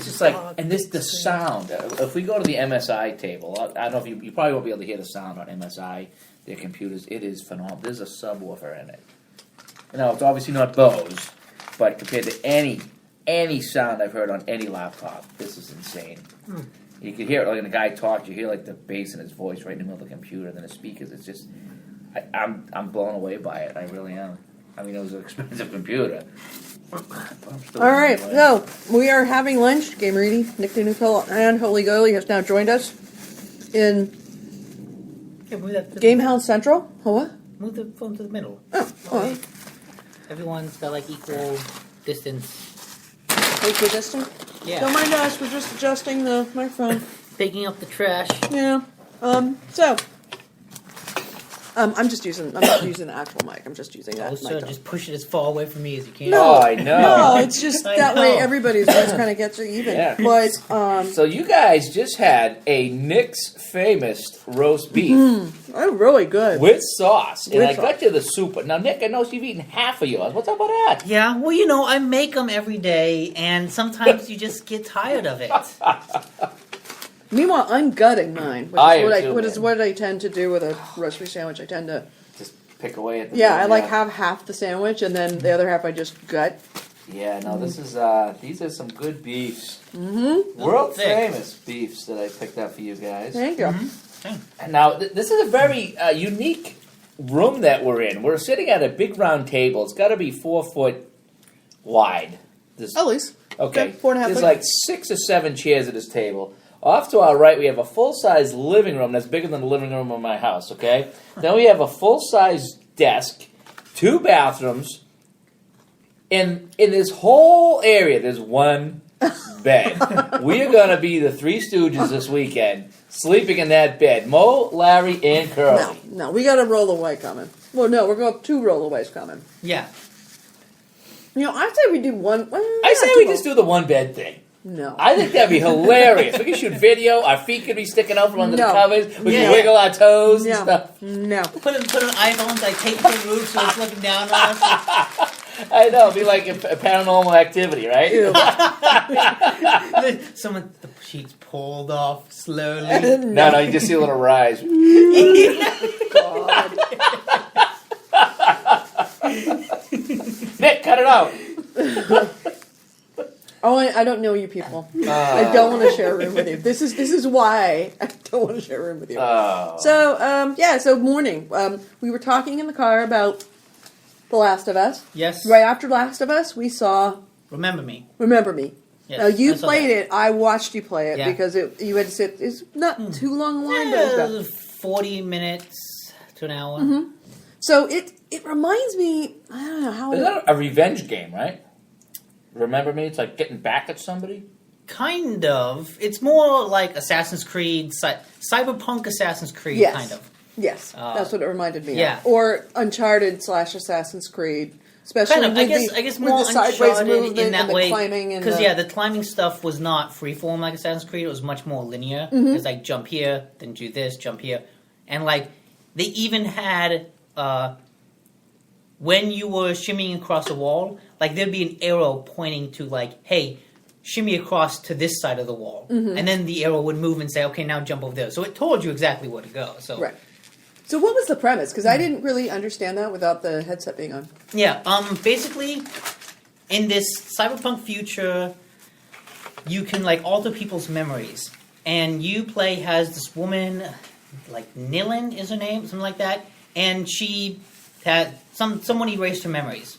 It's just like, and the sound. If we go to the MSI table, I don't know if you probably won't be able to hear the sound on MSI, their computers. It is phenomenal. There's a subwoofer in it. Now, it's obviously not Bose, but compared to any sound I've heard on any laptop, this is insane. You can hear it, like when a guy talks, you hear like the bass in his voice right in the middle of the computer, and then the speakers. It's just, I'm blown away by it. I really am. I mean, it was an expensive computer. All right, so we are having lunch. Game Reedy, Nick DeNucco, and Holy Goalie has now joined us in Gamehouse Central. Oh, what? Move the phone to the middle. Oh. Everyone's got like equal distance. Equal distance? Yeah. Don't mind us. We're just adjusting the microphone. Taking up the trash. Yeah. So. I'm not using the actual mic. I'm just using that mic. So just push it as far away from me as you can. No, I know. No, it's just that way everybody's voice kind of gets even. Yeah. But so you guys just had a Nick's famous roast beef. Oh, really good. With sauce. And With I got you the soup. Now, Nick, I know you've eaten half of yours. What's up with that? Yeah, well, you know, I make them every day, and sometimes you just get tired of it. Meanwhile, I'm gutting mine, which is what I tend to do with a roast beef sandwich. I tend to just pick away at the I like have half the sandwich, and then the other half I just gut. Yeah, no, this is these are some good beefs. Mm-hmm. World famous beefs that I picked up for you guys. Thank you. And now, this is a very unique room that we're in. We're sitting at a big round table. It's got to be 4 foot wide. At least. Okay. 4.5 There's foot. like 6 or 7 chairs at this table. Off to our right, we have a full-size living room that's bigger than the living room of my house, okay? Then we have a full-size desk, 2 bathrooms. In this whole area, there's one bed. We are going to be the 3 Stooges this weekend, sleeping in that bed. Mo, Larry, and Curly. No, we got a roll-away coming. Well, no, we're going to have 2 roll-aways coming. Yeah. You know, I say we do one. Well, I say we just do the one bed thing. No. I think that'd be hilarious. We could shoot video. Our feet could be sticking out from under the covers. We could wiggle our toes and stuff. No. Put an iPhone, like tape to the roof so it's looking down on us. I know. It'd be like a paranormal activity, right? The sheets pulled off slowly. No, you just see a little rise. God. Nick, cut it out. Oh, I don't know you people. I don't want to share a room with you. This is why I don't want to share a room with you. So morning. We were talking in the car about The Last of Us. Yes. Right after Last of Us, we saw Remember Me. Remember Me. Yes, now you I saw played that. it. I watched you play it because you had to sit. It's not too long a line, but it was about 40 minutes to an hour. Mm-hmm. So it reminds me. I don't know how. Is that a revenge game, right? Remember Me? It's like getting back at somebody? Kind of. It's more like Assassin's Creed, cyberpunk Assassin's Creed, Yes. kind of. Yes, that's what it reminded me yeah. of. Or Uncharted / Assassin's Creed. Especially kind of. with I guess with more the sideways Uncharted movement in that and the way. climbing. Because, the climbing stuff was not freeform like Assassin's Creed. It was much more linear. Mm-hmm. It was like, jump here, then do this, jump here. And, like, they even had, when you were shimmying across a wall, like, there'd be an arrow pointing to, like, hey, shimmy across to this side of the wall. Mm-hmm. And then the arrow would move and say, okay, now jump over there. So it told you exactly where to go. So. Right. So what was the premise? Because I didn't really understand that without the headset being on. Yeah, basically, in this cyberpunk future, you can, like, alter people's memories. And you play has this woman, like, Nilin is her name, something like that. And she had, someone erased her memories.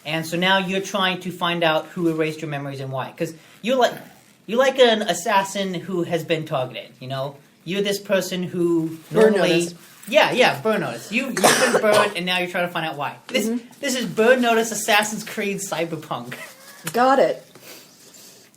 And so now you're trying to find out who erased your memories and why. Because you're like an assassin who has been targeted, you know? You're this person who Burn normally... notice. Yeah, burn notice. You've been burned, and now you're trying to find out why. This is burn notice Assassin's Creed Cyberpunk. Got it.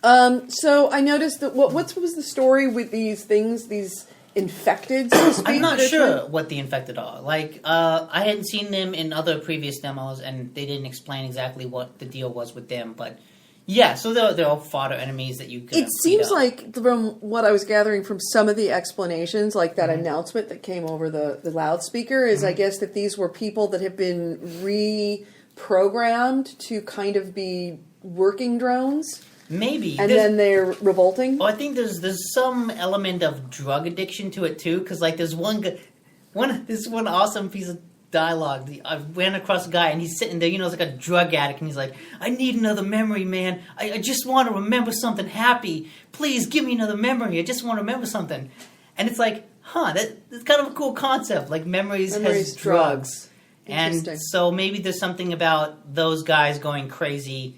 So I noticed that what was the story with these things, these infected, so to speak? I'm not sure what the infected are. Like, I hadn't seen them in other previous demos, and they didn't explain exactly what the deal was with them, but... Yeah, so they're all fodder enemies that you could. It seems like, from what I was gathering from some of the explanations, like that announcement that came over the loudspeaker, is I guess that these were people that have been reprogrammed to kind of be working drones. Maybe. and then they're revolting. Oh, I think there's some element of drug addiction to it too, because like there's this one awesome piece of dialogue. I ran across a guy and he's sitting there, you know, it's like a drug addict, and he's like, "I need another memory, man. I just want to remember something happy. Please give me another memory. I just want to remember something." And it's like, that's kind of a cool concept. Like memories has drugs. And so maybe there's something about those guys going crazy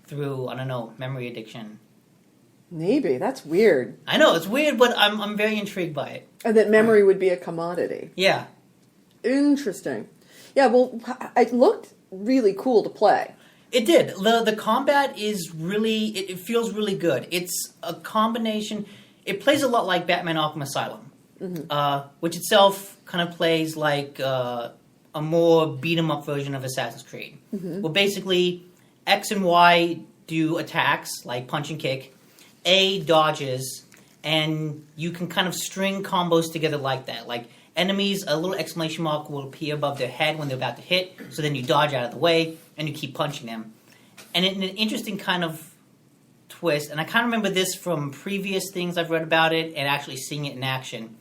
through, I don't know, memory addiction. Maybe. That's weird. I know, it's weird, but I'm very intrigued by it. And that memory would be a commodity. Yeah. Interesting. Yeah, well, it looked really cool to play. It did. The combat is really, it feels really good. It's a combination, it plays a lot like Batman Arkham Asylum, which itself kind of plays like a more beat-em-up version of Assassin's Creed. Well, basically, X and Y do attacks, like punch and kick. A dodges, and you can kind of string combos together like that. Like, enemies, a little exclamation mark will appear above their head when they're about to hit, so then you dodge out of the way, and you keep punching them. And in an interesting kind of twist, and I kind of remember this from previous things I've read about it, and actually seeing it in action,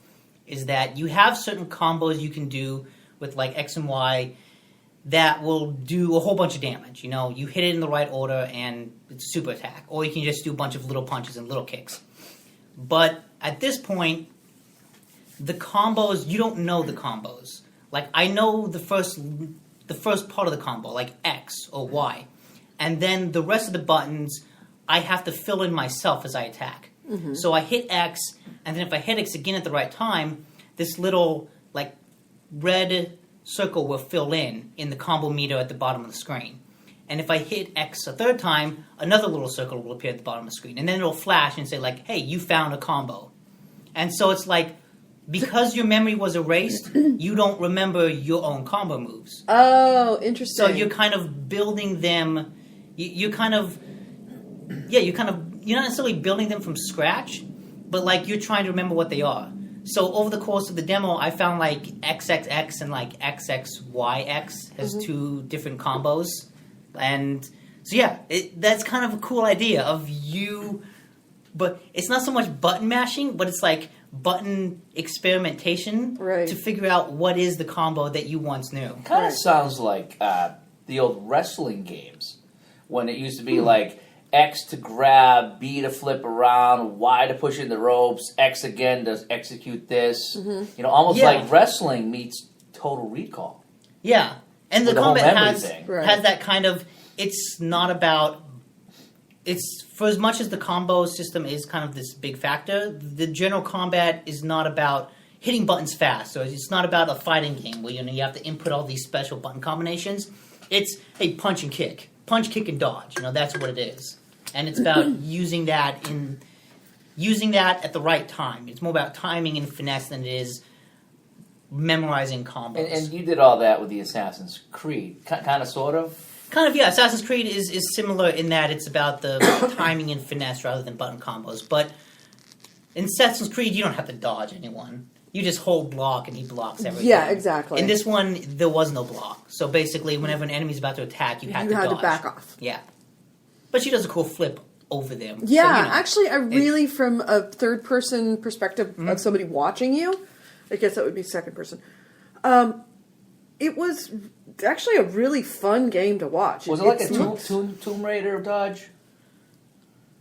is that you have certain combos you can do with, like, X and Y that will do a whole bunch of damage. You know, you hit it in the right order, and it's a super attack. Or you can just do a bunch of little punches and little kicks. But at this point, the combos, you don't know the combos. Like, I know the first part of the combo, like X or Y. And then the rest of the buttons, I have to fill in myself as I attack. So I hit X, and then if I hit X again at the right time, this little, like, red circle will fill in the combo meter at the bottom of the screen. And if I hit X a third time, another little circle will appear at the bottom of the screen. And then it'll flash and say, like, hey, you found a combo. And so it's like, because your memory was erased, you don't remember your own combo moves. Oh, interesting. So you're kind of building them, you're not necessarily building them from scratch, but like you're trying to remember what they are. So over the course of the demo, I found like XXX and like XXYX has two different combos. And so yeah, that's kind of a cool idea of you, but it's not so much button mashing, but it's like button experimentation to figure out what is the combo that you once knew. Kind of sounds like the old wrestling games when it used to be like X to grab, B to flip around, Y to push in the ropes, X again to execute this. You know, almost like wrestling meets Total Recall. Yeah, and the combat has thing. That kind of. It's not about. It's for as much as the combo system is kind of this big factor. The general combat is not about hitting buttons fast. So it's not about a fighting game where you have to input all these special button combinations. It's hey, punch and kick, and dodge. You know, that's what it is. And it's about using that at the right time. It's more about timing and finesse than it is memorizing combos. And you did all that with the Assassin's Creed, kind of, sort of. Kind of, yeah. Assassin's Creed is similar in that it's about the timing and finesse rather than button combos. But in Assassin's Creed, you don't have to dodge anyone. You just hold block and he blocks everything. Yeah, exactly. In this one, there was no block. So basically, whenever an enemy's about to attack, you had to dodge. You had to back off. Yeah. But she does a cool flip over them. Yeah, so, you know, actually, I really, from a third-person perspective of somebody watching you, I guess that would be second person, it was actually a really fun game to watch. Was it like a Tomb Raider dodge?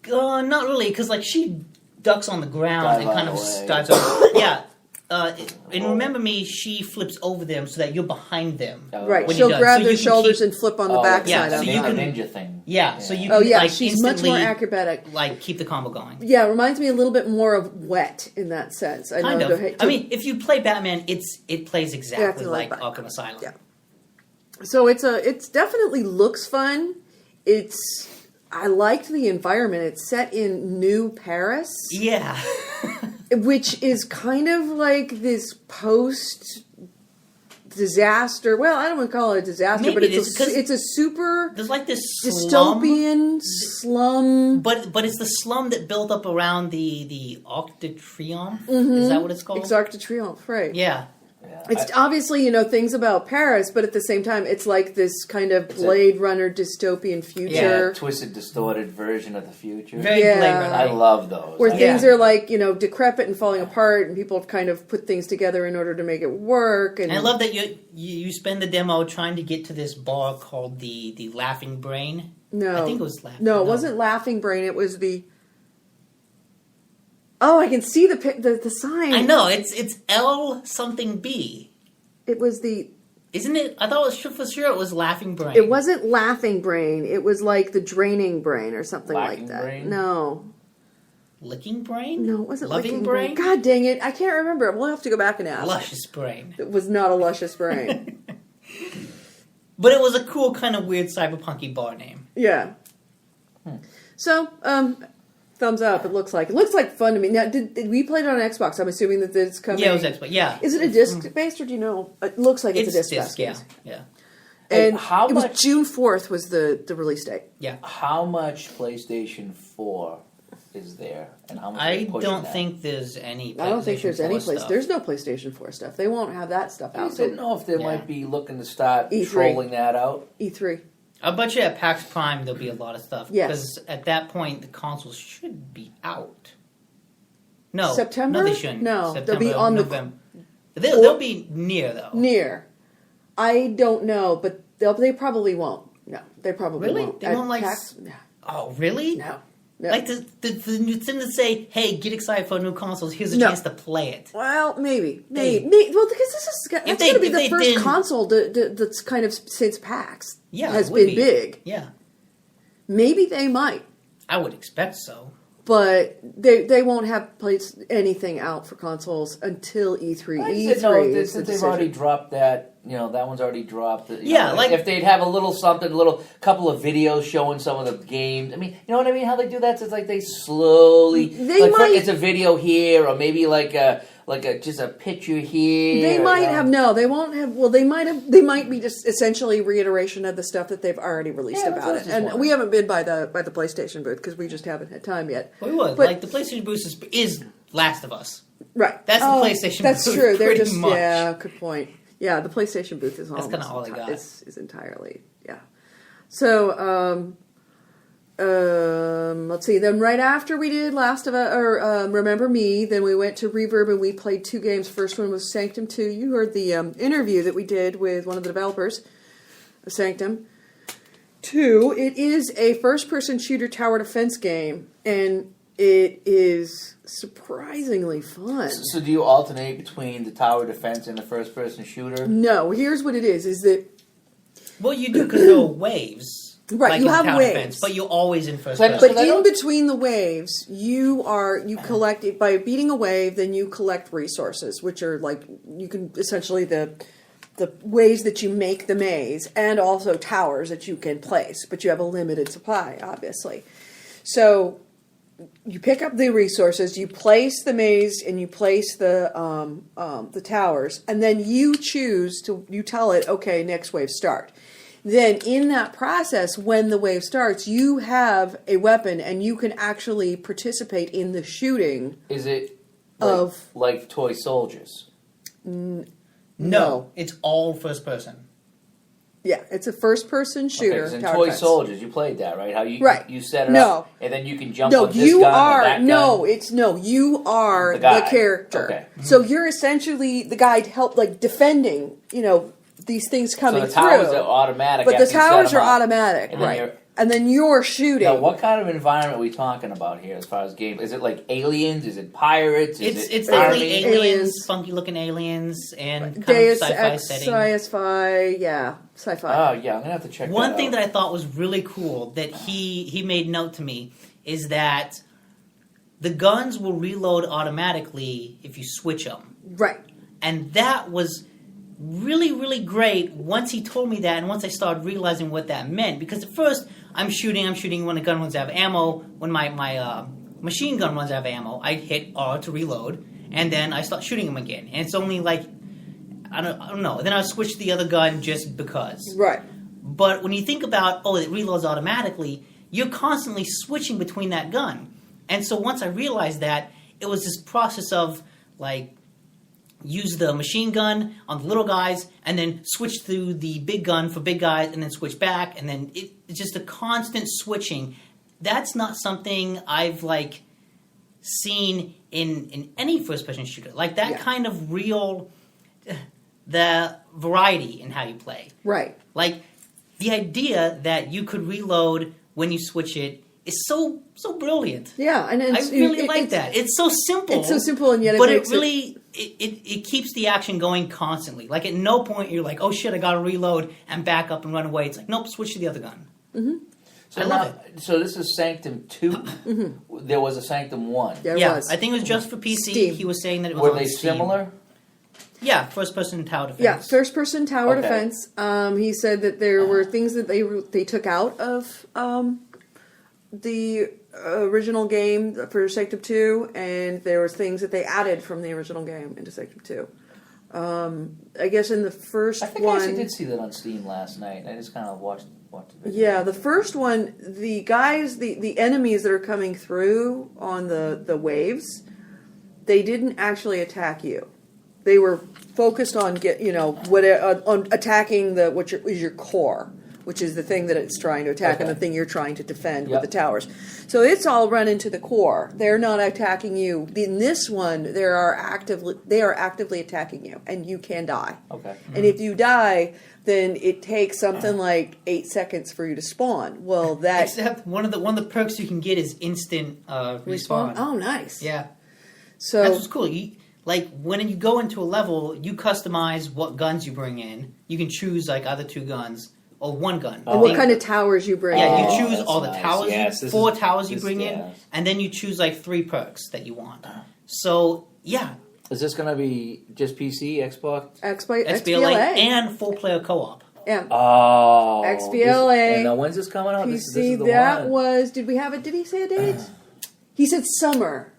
Not really, because like she ducks on the ground and kind of dives over. Yeah. And remember me, she flips over them so that you're behind them. Right, she'll grab their shoulders and flip on the backside of them. You can ninja thing. Yeah, so you can like she's much more acrobatic. Like keep the combo going. Yeah, it reminds me a little bit more of Wet in that sense. I mean, if you play Batman, it plays exactly like Arkham Asylum. Yeah. So it's definitely looks fun. I liked the environment. It's set in New Paris. Yeah. Which is kind of like this post-disaster. Well, I don't want to call it a disaster, maybe but it's a super there's like this dystopian slum. But it's the slum that built up around the Arc de Triomphe. Is that what it's called? It's Arc de Triomphe, right? Yeah. Yeah. It's obviously, things about Paris, but at the same time, it's like this kind of Blade Runner dystopian future. Twisted, distorted version of the future. Very Yeah. Blade Runner. I love those. Where things are like, decrepit and falling apart, and people have kind of put things together in order to make it work. And I love that you spend the demo trying to get to this bar called the Laughing Brain. No. I think it was Laughing. No, it wasn't Laughing Brain. It was the... Oh, I can see the sign. I know, it's L something B. It was the... Isn't it? I thought for sure it was Laughing Brain. It wasn't Laughing Brain. It was like the Draining Brain or something Lacking like that. Brain? No. Licking Brain? No, it wasn't Loving Licking Brain? God dang it. I can't remember. We'll have to go back and ask. Luscious Brain. It was not a Luscious Brain. But it was a cool kind of weird cyberpunky bar name. Yeah. So, thumbs up. It looks like fun to me. Now, did we play it on Xbox? I'm assuming that it's coming. Yeah, it was Xbox. Yeah. Is it a disc based, or do you know? It looks like it's a disc based. Yeah. And how it was much- June 4th was the release date. Yeah. How much PlayStation 4 is there, and how much? I are they pushing don't that? think there's any. I don't think there's PlayStation any 4 place. stuff. There's no PlayStation 4 stuff. They won't have that stuff I out just didn't know if they Yeah. might be looking to start E3. trolling that out. E3. I bet you at PAX Prime there'll be a lot of stuff. Yes. Because at that point the consoles should be out. No. September? No, they shouldn't. No, they'll September, be on the- November. They'll be near though. Near. I don't know, but they probably won't. No, they probably Really? won't. They At won't, like, PAX, no. Oh, really? No. Like the thing to say, hey, get excited for new consoles. Here's a No. chance to play it. Well, maybe. Hey. Well, because that's they- going to be if the they first didn't- console that's kind of since PAX Yeah, has it would been be. big. Yeah, Maybe they might, I would expect so. but they won't have anything out for consoles until E3. I E3 just didn't know is the since they've decision. already dropped that. That one's already dropped. Yeah, like- if they'd have a little something, couple of videos showing some of the games. I mean, you know what I mean? How they do that? So it's like they slowly. They like might- it's a video here, or maybe like a just a picture here. They or, might have no. They won't have. Well, they might have. They might be just essentially reiteration of the stuff that they've already released Yeah, that's what about I it. just And wondered. we haven't been by the PlayStation booth because we just haven't had time yet. We would. But- Like the PlayStation boost is Last of Us. Right. That's the PlayStation That's booth, true. They're pretty just much. Yeah. Good point. Yeah, the PlayStation booth is That's almost kinda all they got. Is entirely So let's see. Then right after we did Last of Us or Remember Me, then we went to Reverb and we played 2 games. First one was Sanctum 2. You heard the interview that we did with one of the developers of Sanctum 2. It is a first-person shooter tower defense game, and it is surprisingly fun. So do you alternate between the tower defense and the first person shooter? No, here's what it is that Well, you do because there are waves. Right, like you in have tower waves. defense, but you're always in first But- person. But I in don't- between the waves, you collect it by beating a wave. Then you collect resources, which are like you can essentially the ways that you make the maze, and also towers that you can place. But you have a limited supply, obviously. So you pick up the resources, you place the maze, and you place the towers, and then you tell it, okay, next wave start. Then in that process, when the wave starts, you have a weapon and you can actually participate in the shooting. Is it Of- like toy soldiers? No, it's all first person. Yeah, it's a first-person Okay, shooter. 'cause in tower Toy defense. Soldiers, you played that, right? How you Right. you set it No. up, and then you can jump No, on this you gun or are that no. gun. It's no. You are The the, guy. character. Okay. So you're essentially the guy to help, like defending. These things So coming the towers through. are automatic. But the after you set towers them are up. automatic, And then right? you're- And then you're shooting. Now, what kind of environment are we talking about here as far as game? Is it like aliens? Is it pirates? Is It's it definitely army? Aliens. funky looking aliens, and kind of Deus sci-fi Ex, setting. sci-fi, yeah, sci-fi. Oh yeah, I'm gonna have to check. One that thing out. that I thought was really cool that he made note to me is that the guns will reload automatically if you switch them, Right. and that was really, really great once he told me that, and once I started realizing what that meant. Because at first, I'm shooting when a gun runs out of ammo. When my machine gun runs out of ammo, I hit R to reload, and then I start shooting him again. And it's only like, I don't know. Then I switch to the other gun just because. Right. But when you think about, it reloads automatically, you're constantly switching between that gun. And so once I realized that, it was this process of, like, use the machine gun on the little guys, and then switch through the big gun for big guys, and then switch back, and then it's just a constant switching. That's not something I've like seen in any first-person shooter. Like that kind of real, the variety in how you play. Right. Like the idea that you could reload when you switch it is so brilliant. Yeah, and I really like that. It's so simple. It's so simple, and yet but makes it really it keeps the action going constantly. Like at no point you're like, oh shit, I got to reload and back up and run away. It's like, nope, switch to the other gun. Mm-hmm. So I love it. So this is Sanctum 2. Mm-hmm. There was a Sanctum 1. There was. I think it was just for PC. Steam. He was saying that it was Were on they Steam. similar? Yeah, first-person tower defense. Yeah, first-person tower Okay. defense. He said that there were things that they took out of the original game for Sanctum 2, and there was things that they added from the original game into Sanctum 2. I guess in the first I think I actually did see that on Steam last night. I just kind of watched the video. Yeah, the first one, the guys, the enemies that are coming through on the waves, they didn't actually attack you. They were focused on on attacking what is your core, which is the thing that it's trying to attack and the thing you're trying to defend with the towers. So it's all run into the core. They're not attacking you. In this one, they are actively attacking you, and you can die. Okay. And if you die, then it takes something like 8 seconds for you to spawn. Well, except one of the perks you can get is instant respawn. Oh, nice. Yeah. So that's what's cool. When you go into a level, you customize what guns you bring in. You can choose like either 2 guns or 1 gun. And what kind of towers you bring in. Yeah, you choose all the nice. towers, Yes, 4 towers you bring in, and then you choose like 3 perks that you want. So, yeah. Is this going to be just PC, Xbox? XBLA and 4-player co-op. Yeah. Oh. XBLA. And when's this coming out? PC, this is the that one. was, did he say a date? He said summer.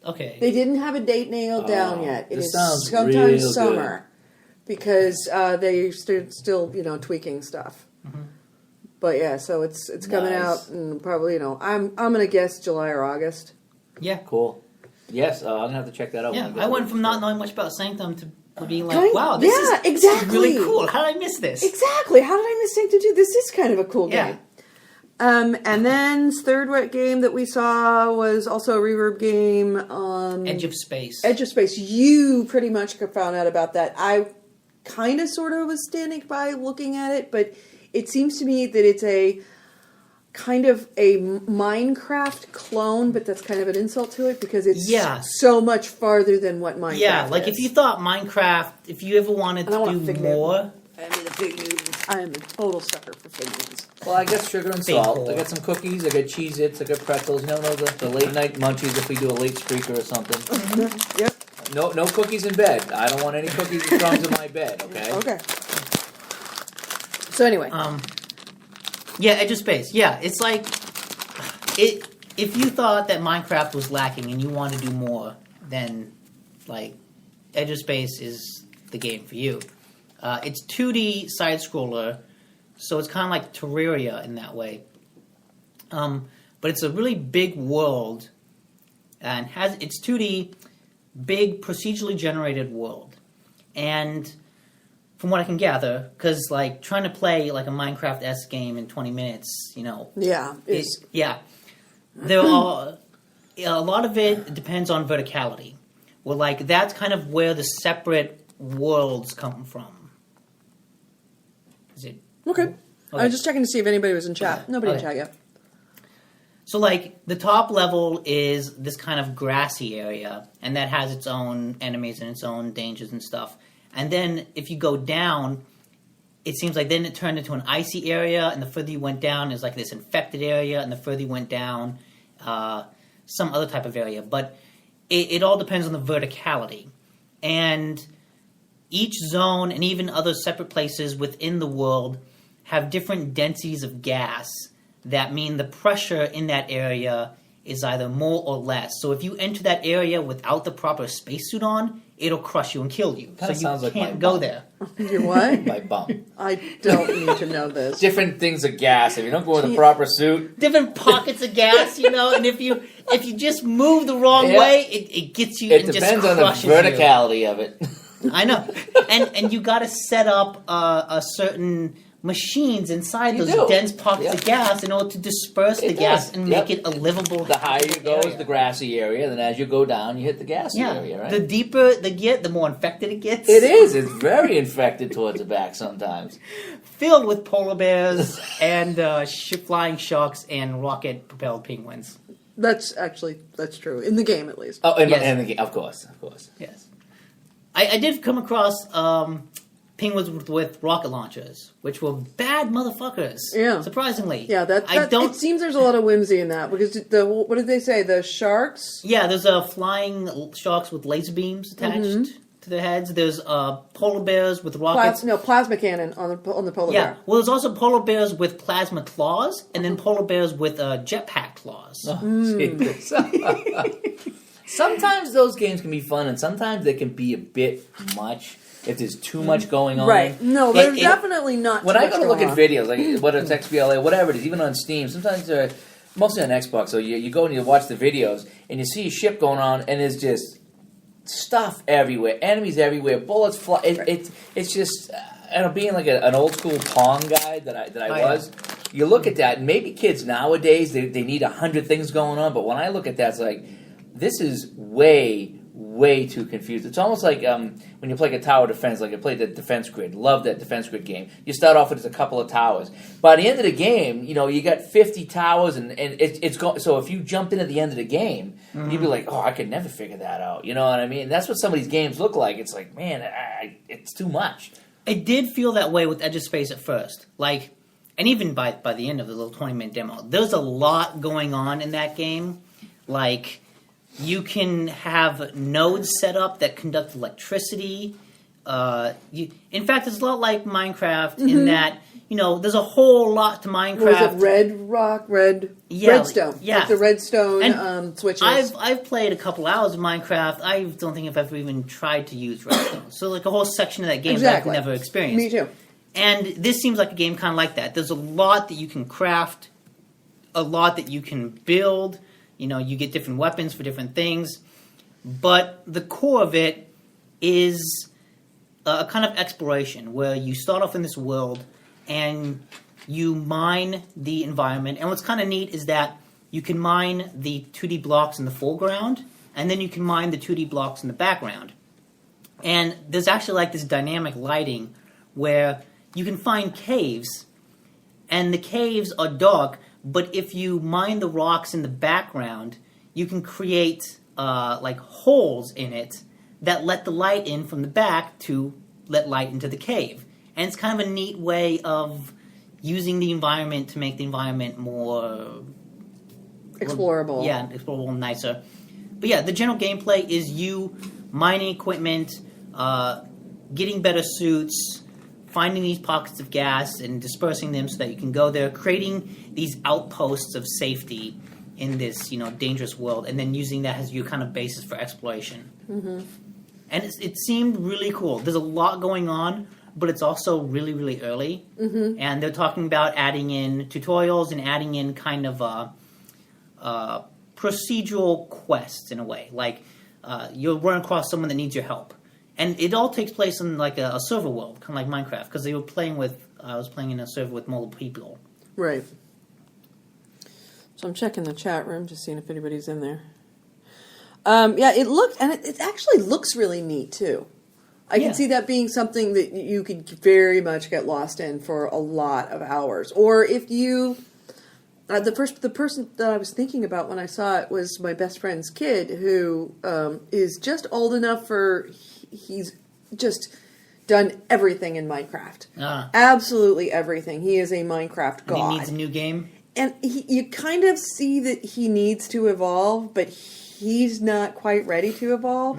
Okay. They didn't have a date nailed down yet. It this is sounds sometime real summer. Because they're still tweaking stuff. Mm-hmm. But yeah, so it's coming out, and probably I'm gonna guess July or August. Yeah. Cool. Yes, I'm gonna have to check that out. Yeah, I went from not knowing much about Sanctum to being like, wow, this is exactly really cool. How did I miss this? Exactly. How did I miss Sanctum 2? This is kind of a cool Yeah. game. And then third game that we saw was also a Reverb game. Edge of Space. Edge of Space. You pretty much found out about that. I kind of sort of was standing by looking at it, but it seems to me that it's a kind of a Minecraft clone, but that's kind of an insult to it because it's so much farther than what Minecraft is. Yeah, like if you thought Minecraft, if you ever wanted to do more... I mean, the Fig Newtons. I am a total sucker for Fig Newtons. Well, I got sugar and salt. I got some cookies. I got Cheez-Its. I got pretzels. You know the late night munchies if we do a late Spreaker or something. Mm-hmm. Yep. No cookies in bed. I don't want any cookies and crumbs in my bed. Okay. Okay. So anyway. Yeah, Edge of Space. Yeah, it's like if you thought that Minecraft was lacking and you want to do more, then like Edge of Space is the game for you. It's 2D side scroller, so it's kind of like Terraria in that way. But it's a really big world and it's 2D, big procedurally generated world. And from what I can gather, because like trying to play like a Minecraft-esque game in 20 minutes, yeah, there are a lot of it depends on verticality. Well, like that's kind of where the separate worlds come from. Is it okay? I was just checking to see if anybody was in chat. Nobody in chat yet. So, like, the top level is this kind of grassy area, and that has its own enemies and its own dangers and stuff. And then, if you go down, it seems like then it turned into an icy area, and the further you went down, is like this infected area, and the further you went down, some other type of area. But it all depends on the verticality. And each zone, and even other separate places within the world, have different densities of gas that mean the pressure in that area is either more or less. So if you enter that area without the proper spacesuit on, it'll crush you and kill you. Kinda So sounds you like my can't go bum. there. Your what? My bum. I don't need to know this. Different things of gas. If you don't go in the proper suit, Different pockets of gas, and if you just move the wrong Yeah. way, it gets you it and just depends on the crushes you. verticality of it. I know, and you got to set up a certain machines inside You those do. dense pockets Yep. of gas in order to disperse the It gas does. and Yep. make it a livable. The higher you go area. is the grassy area. Then as you go down, you hit the gassy Yeah, area, right? the deeper they get, the more infected it gets. It is. It's very infected towards the back sometimes. Filled with polar bears and flying sharks and rocket-propelled penguins. That's true in the game at least. Oh, and, Yes. and of course. Yes, I did come across penguins with rocket launchers, which were bad motherfuckers. Yeah. Surprisingly. Yeah, it seems there's a lot of whimsy in that because what did they say? The sharks. Yeah, there's flying sharks with laser beams attached to their heads. There's polar bears with rockets. Plasma cannon on the polar Yeah, bear. well, there's also polar bears with plasma claws, and then polar bears with jetpack claws. Oh, Jesus. Sometimes those games can be fun, and sometimes they can be a bit much if there's too much going on. Right. No, there's definitely not. When too I much go to look going at on. videos, like whether it's XBLA, whatever it is, even on Steam, sometimes they're mostly on Xbox. So you go and you watch the videos, and you see a ship going on, and there's just stuff everywhere, enemies everywhere, bullets fly. It's just, being like an old school Pong guy that I was. You look at that, and maybe kids nowadays they need 100 things going on, but when I look at that, it's like this is way too confused. It's almost like when you play a tower defense, like I played the Defense Grid. Love that Defense Grid game. You start off with just a couple of towers. By the end of the game, you got 50 towers, and it's going. So if you jumped in at the end of the game, you'd be like, oh, I could never figure that out. You know what I mean? And that's what some of these games look like. It's like, man, it's too much. It did feel that way with Edge of Space at first. And even by the end of the little 20-minute demo, there's a lot going on in that game. Like, you can have nodes set up that conduct electricity. In fact, it's a lot like Minecraft in that, there's a whole lot to Minecraft. What was it? Redstone. Yeah. Like the redstone And switches. I've played a couple hours of Minecraft. I don't think I've ever even tried to use redstone. So like a whole section of that game that I've never experienced. Me too. And this seems like a game kind of like that. There's a lot that you can craft, a lot that you can build. You get different weapons for different things. But the core of it is a kind of exploration where you start off in this world and you mine the environment. And what's kind of neat is that you can mine the 2D blocks in the foreground, and then you can mine the 2D blocks in the background. And there's actually like this dynamic lighting where you can find caves, and the caves are dark, but if you mine the rocks in the background, you can create like holes in it that let the light in from the back to let light into the cave. And it's kind of a neat way of using the environment to make the environment more explorable. Yeah, explorable and nicer. But yeah, the general gameplay is you mining equipment, getting better suits, finding these pockets of gas and dispersing them so that you can go there, creating these outposts of safety in this, dangerous world, and then using that as your kind of basis for exploration. Mm-hmm. And it seemed really cool. There's a lot going on, but it's also really, really early. Mm-hmm. And they're talking about adding in tutorials and adding in kind of procedural quests in a way. Like, you'll run across someone that needs your help. And it all takes place in like a server world, kind of like Minecraft, because I was playing in a server with multiple people. Right. So I'm checking the chat room, just seeing if anybody's in there. Yeah, it actually looks really neat too. I can see that being something that you could very much get lost in for a lot of hours. Or if you, the person that I was thinking about when I saw it was my best friend's kid, who is just old enough for, he's just done everything in Minecraft. Absolutely everything. He is a Minecraft god. And he needs a new game? And you kind of see that he needs to evolve, but he's not quite ready to evolve.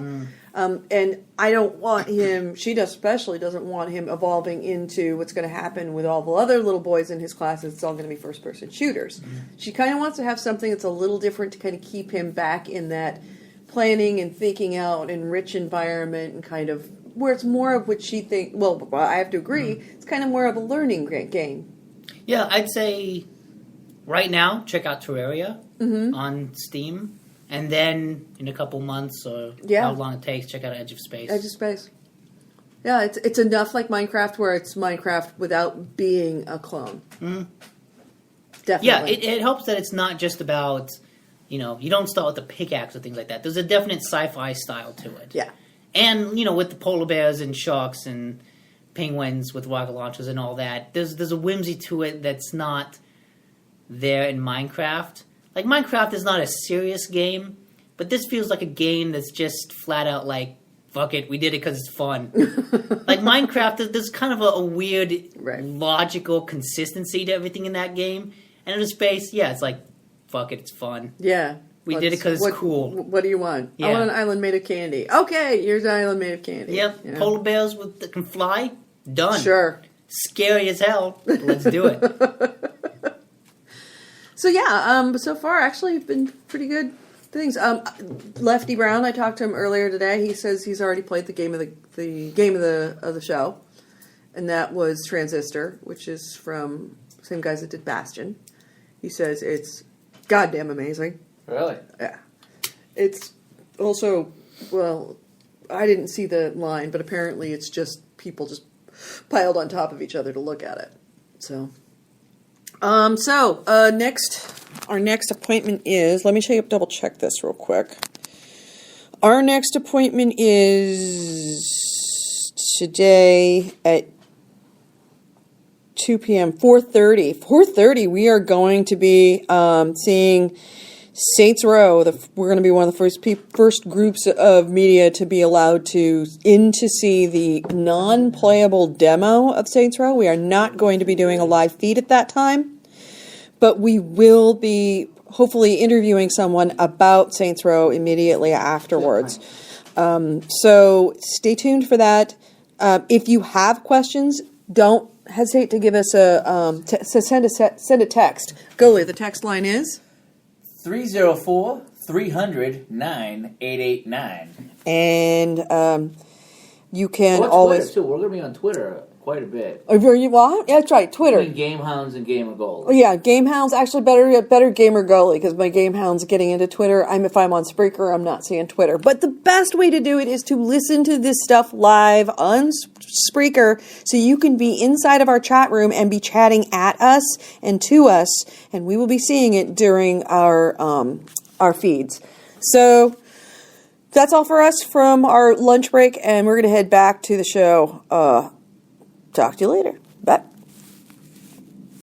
And I don't want him, she especially doesn't want him evolving into what's going to happen with all the other little boys in his class. It's all going to be first-person shooters. She kind of wants to have something that's a little different to kind of keep him back in that planning and thinking out and rich environment and kind of where it's more of what she think. Well, I have to agree. It's kind of more of a learning game. Yeah, I'd say right now check out Terraria on Steam, and then in a couple months or how long it takes, check out Edge of Space. Edge of Space. Yeah, it's enough like Minecraft where it's Minecraft without being a clone. Mm-hmm. Definitely. Yeah, it helps that it's not just about, you don't start with a pickaxe or things like that. There's a definite sci-fi style to it. Yeah. And, with the polar bears and sharks and penguins with rocket launchers and all that, there's a whimsy to it that's not there in Minecraft. Like, Minecraft is not a serious game, but this feels like a game that's just flat out like, fuck it, we did it because it's fun. Like, Minecraft, there's kind of a weird, logical consistency to everything in that game. And in space, yeah, it's like, fuck it, it's fun. Yeah. We did it because it's cool. What do you want? Yeah. I want an island made of candy. Okay, here's an island made of candy. Yep, polar bears that can fly, done. Sure. Scary as hell, but let's do it. So yeah, so far actually been pretty good things. Lefty Brown, I talked to him earlier today. He says he's already played the game of the show, and that was Transistor, which is from the same guys that did Bastion. He says it's goddamn amazing. Really? Yeah. It's also, well, I didn't see the line, but apparently it's just people just piled on top of each other to look at it. So, next, our next appointment is, let me double check this real quick. Our next appointment is today at 2 p.m., 4:30. 4:30, we are going to be seeing Saints Row. We're going to be one of the first groups of media to be allowed to see the non-playable demo of Saints Row. We are not going to be doing a live feed at that time, but we will be hopefully interviewing someone about Saints Row immediately afterwards. So stay tuned for that. If you have questions, don't hesitate to give us send a text. Goalie, the text line is 304-300-9889. And you can Twitter always too. We're going to be on Twitter quite a bit. Well, yeah, that's right. Twitter. Gamehounds and Gamer Gold. Oh, yeah, Gamehounds. Actually, better Gamer Goalie, because my Gamehound's getting into Twitter. If I'm on Spreaker, I'm not seeing Twitter. But the best way to do it is to listen to this stuff live on Spreaker, so you can be inside of our chat room and be chatting at us and to us, and we will be seeing it during our feeds. So that's all for us from our lunch break, and we're going to head back to the show. Talk to you later.